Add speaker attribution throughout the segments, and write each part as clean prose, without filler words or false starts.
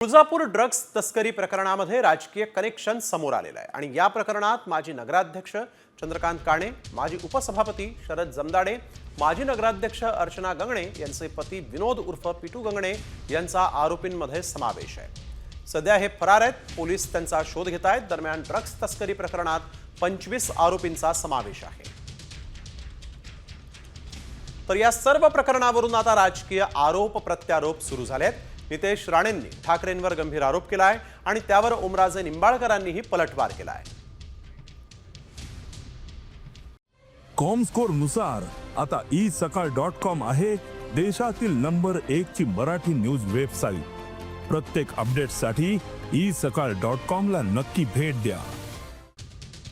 Speaker 1: Tuljapur drugs तस्करी प्रकरणामध्ये राजकीय कनेक्शन समोर आलेलं आहे आणि या प्रकरणात माजी नगराध्यक्ष चंद्रकांत काणे, माजी उपसभापती शरद जमदाडे, माजी नगराध्यक्ष अर्चना गंगणे यांचे पती विनोद उर्फ पिटू गंगणे यांचा आरोपींमध्ये समावेश आहे। सध्या हे फरार आहेत, पोलीस त्यांचा शोध घेत आहेत। दरम्यान ड्रग्स तस्करी प्रकरणात 25 आरोपींचा समावेश आहे। तर या सर्व प्रकरणावरून आता राजकीय आरोप प्रत्यारोप सुरू झाले आहेत। नितेश राणेंनी ठाकरेंवर गंभीर आरोप केलाय आणि त्यावर ओमराजे निंबाळकरांनीही पलटवार केलाय।
Speaker 2: कॉमस्कोर नुसार आता isakal.com आहे देशातील नंबर 1 ची मराठी न्यूज वेबसाईट। प्रत्येक अपडेटसाठी isakal.com ला नक्की भेट द्या।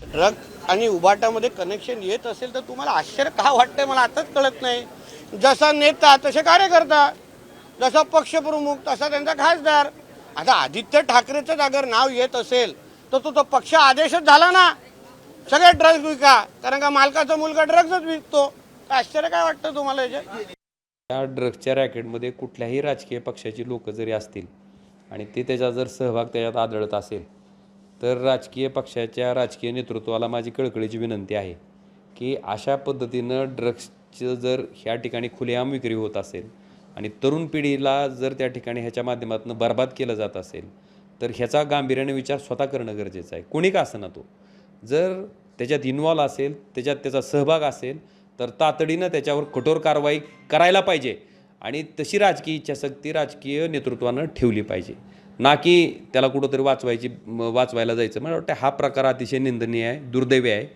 Speaker 3: ड्रग आणि उबाटामध्ये कनेक्शन येत असेल तर तुम्हाला आश्चर्य का वाटतंय मला आताच कळत नाही। जसा नेता तसे कार्यकर्ता, जसा पक्षप्रमुख तसा त्यांचा खासदार। आता आदित्य ठाकरेचं अगर नाव येत असेल तर तो पक्ष आदेशच झाला ना, सगळे ड्रग्ज विका, कारण का मालकाचा मुलगा ड्रग्जच विकतो। आश्चर्य काय वाटतं तुम्हाला याच्यात?
Speaker 4: या ड्रग्सच्या रॅकेटमध्ये कुठल्याही राजकीय पक्षाची लोक जरी असतील आणि ते त्याचा जर सहभाग त्याच्यात आढळत असेल तर राजकीय पक्षाच्या राजकीय नेतृत्वाला माझी कळकळीची विनंती आहे की अशा पद्धतीनं ड्रग्सचं जर ह्या ठिकाणी खुलेआम विक्री होत असेल आणि तरुण पिढीला जर त्या ठिकाणी ह्याच्या माध्यमातून बर्बाद केलं जात असेल तर ह्याचा गांभीर्याने विचार स्वतः करणं गरजेचं आहे। कोणी का असं ना, तो जर त्याच्यात इन्व्हॉल्व असेल, त्याच्यात त्याचा सहभाग असेल तर तातडीनं त्याच्यावर कठोर कारवाई करायला पाहिजे आणि तशी राजकीय इच्छाशक्ती राजकीय नेतृत्वानं ठेवली पाहिजे, ना की त्याला कुठंतरी वाचवायला जायचं। मला वाटतं हा प्रकार अतिशय निंदनीय आहे, दुर्दैवी आहे।